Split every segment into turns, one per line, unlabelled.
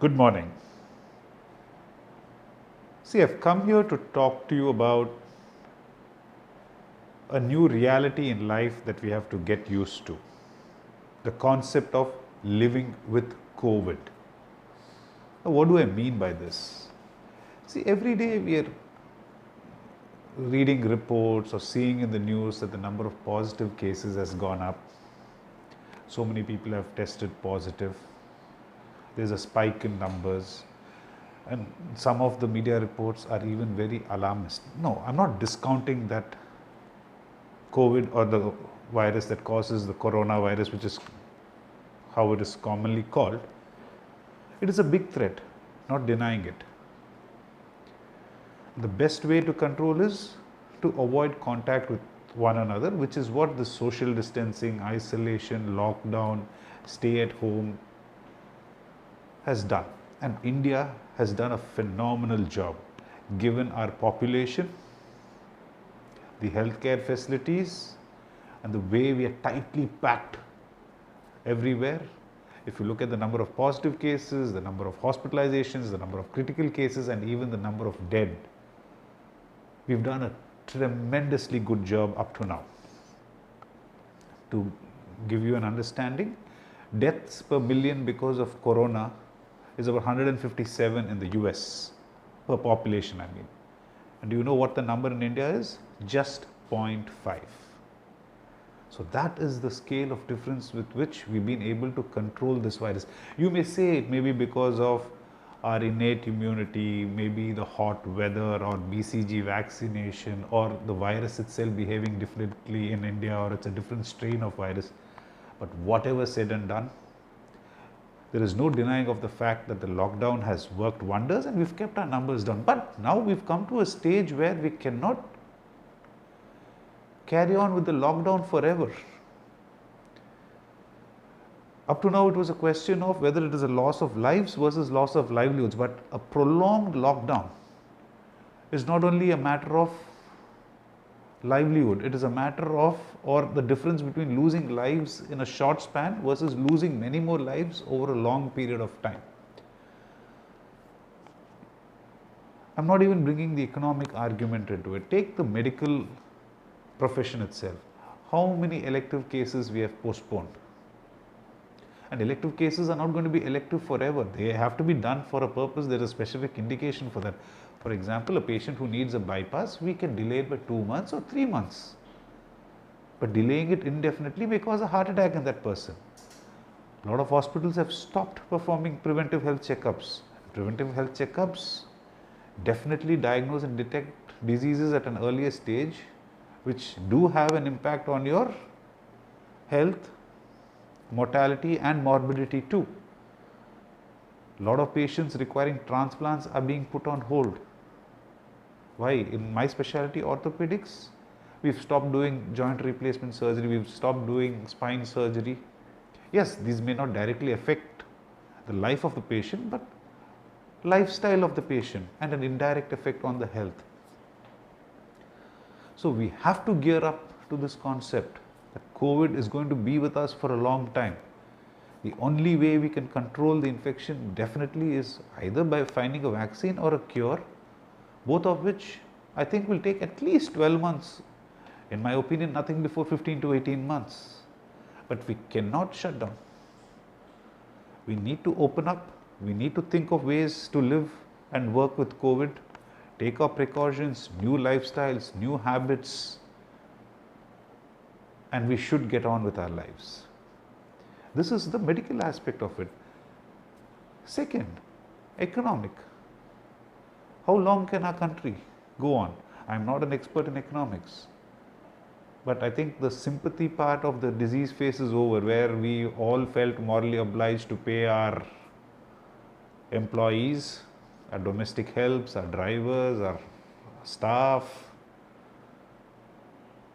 Good morning. See, I've come here to talk to you about a new reality in life that we have to get used to. The concept of living with COVID. Now, what do I mean by this? See, every day we are reading reports or seeing in the news that the number of positive cases has gone up. So many people have tested positive. There's a spike in numbers. And some of the media reports are even very alarmist. No, I'm not discounting that COVID or the virus that causes the coronavirus, which is how it is commonly called. It is a big threat, not denying it. The best way to control is to avoid contact with one another, which is what the social distancing, isolation, lockdown, stay at home has done. And India has done a phenomenal job given our population, the healthcare facilities, and the way we are tightly packed everywhere. If you look at the number of positive cases, the number of hospitalizations, the number of critical cases, and even the number of dead, we've done a tremendously good job up to now. To give you an understanding, deaths per million because of corona is about 157 in the US per population, I mean. And do you know what the number in India is? Just 0.5. So that is the scale of difference with which we've been able to control this virus. You may say it may be because of our innate immunity, maybe the hot weather or BCG vaccination or the virus itself behaving differently in India, or it's a different strain of virus. But whatever said and done, there is no denying of the fact that the lockdown has worked wonders and we've kept our numbers down. But now we've come to a stage where we cannot carry on with the lockdown forever. Up to now, it was a question of whether it is a loss of lives versus loss of livelihoods. But a prolonged lockdown is not only a matter of livelihood, it is a matter of, or the difference between losing lives in a short span versus losing many more lives over a long period of time. I'm not even bringing the economic argument into it. Take the medical profession itself. How many elective cases we have postponed? And elective cases are not going to be elective forever. They have to be done for a purpose. There is a specific indication for that. For example, a patient who needs a bypass, we can delay it by 2 months or 3 months. But delaying it indefinitely may cause a heart attack in that person. A lot of hospitals have stopped performing preventive health checkups. Preventive health checkups definitely diagnose and detect diseases at an earlier stage, which do have an impact on your health, mortality and morbidity too. A lot of patients requiring transplants are being put on hold. Why? In my specialty, orthopedics, we've stopped doing joint replacement surgery, we've stopped doing spine surgery. Yes, these may not directly affect the life of the patient, but lifestyle of the patient and an indirect effect on the health. So we have to gear up to this concept that COVID is going to be with us for a long time. The only way we can control the infection definitely is either by finding a vaccine or a cure, both of which I think will take at least 12 months. In my opinion, nothing before 15 to 18 months. But we cannot shut down. We need to open up. We need to think of ways to live and work with COVID, take our precautions, new lifestyles, new habits, and we should get on with our lives. This is the medical aspect of it. Second, economic. How long can our country go on? I'm not an expert in economics, but I think the sympathy part of the disease phase is over, where we all felt morally obliged to pay our employees, our domestic helps, our drivers, our staff.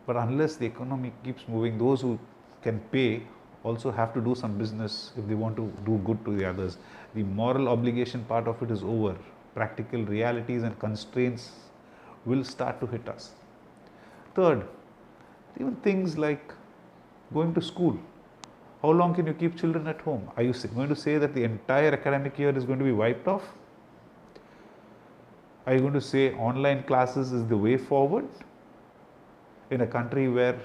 But unless the economy keeps moving, those who can pay also have to do some business if they want to do good to the others. The moral obligation part of it is over. Practical realities and constraints will start to hit us. Third, even things like going to school. How long can you keep children at home? Are you going to say that the entire academic year is going to be wiped off? Are you going to say online classes is the way forward in a country where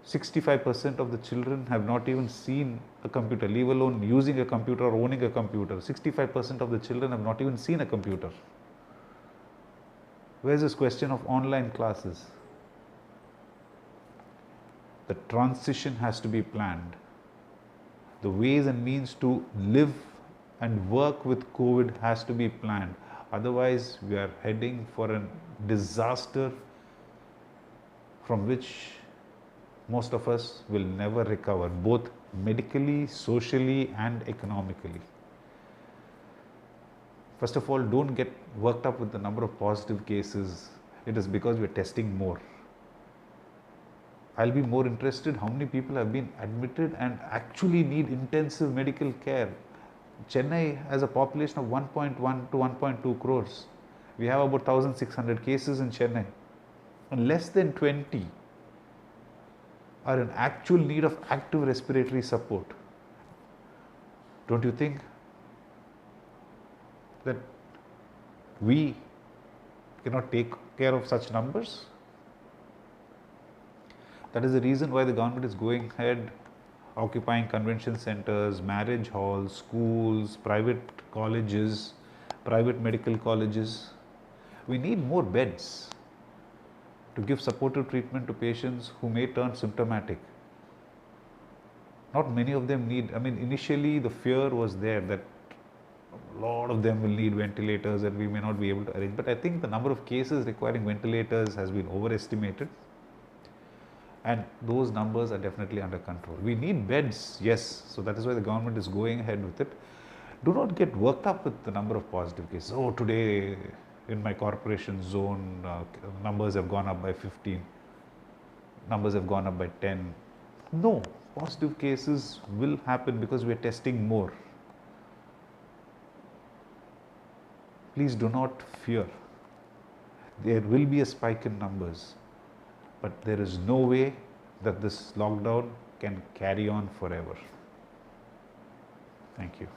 65% of the children have not even seen a computer, leave alone using a computer or owning a computer? 65% of the children have not even seen a computer. Where's this question of online classes? The transition has to be planned. The ways and means to live and work with COVID has to be planned. Otherwise, we are heading for a disaster from which most of us will never recover, both medically, socially, and economically. First of all, don't get worked up with the number of positive cases. It is because we are testing more. I'll be more interested how many people have been admitted and actually need intensive medical care. Chennai has a population of 1.1 to 1.2 crores. We have about 1,600 cases in Chennai. And less than 20 are in actual need of active respiratory support. Don't you think that we cannot take care of such numbers? That is the reason why the government is going ahead, occupying convention centers, marriage halls, schools, private colleges, private medical colleges. We need more beds to give supportive treatment to patients who may turn symptomatic. Not many of them need, initially the fear was there that a lot of them will need ventilators and we may not be able to arrange. But I think the number of cases requiring ventilators has been overestimated. And those numbers are definitely under control. We need beds, yes. So that is why the government is going ahead with it. Do not get worked up with the number of positive cases. Oh, today in my corporation zone, numbers have gone up by 15. Numbers have gone up by 10. No, positive cases will happen because we are testing more. Please do not fear. There will be a spike in numbers. But there is no way that this lockdown can carry on forever. Thank you.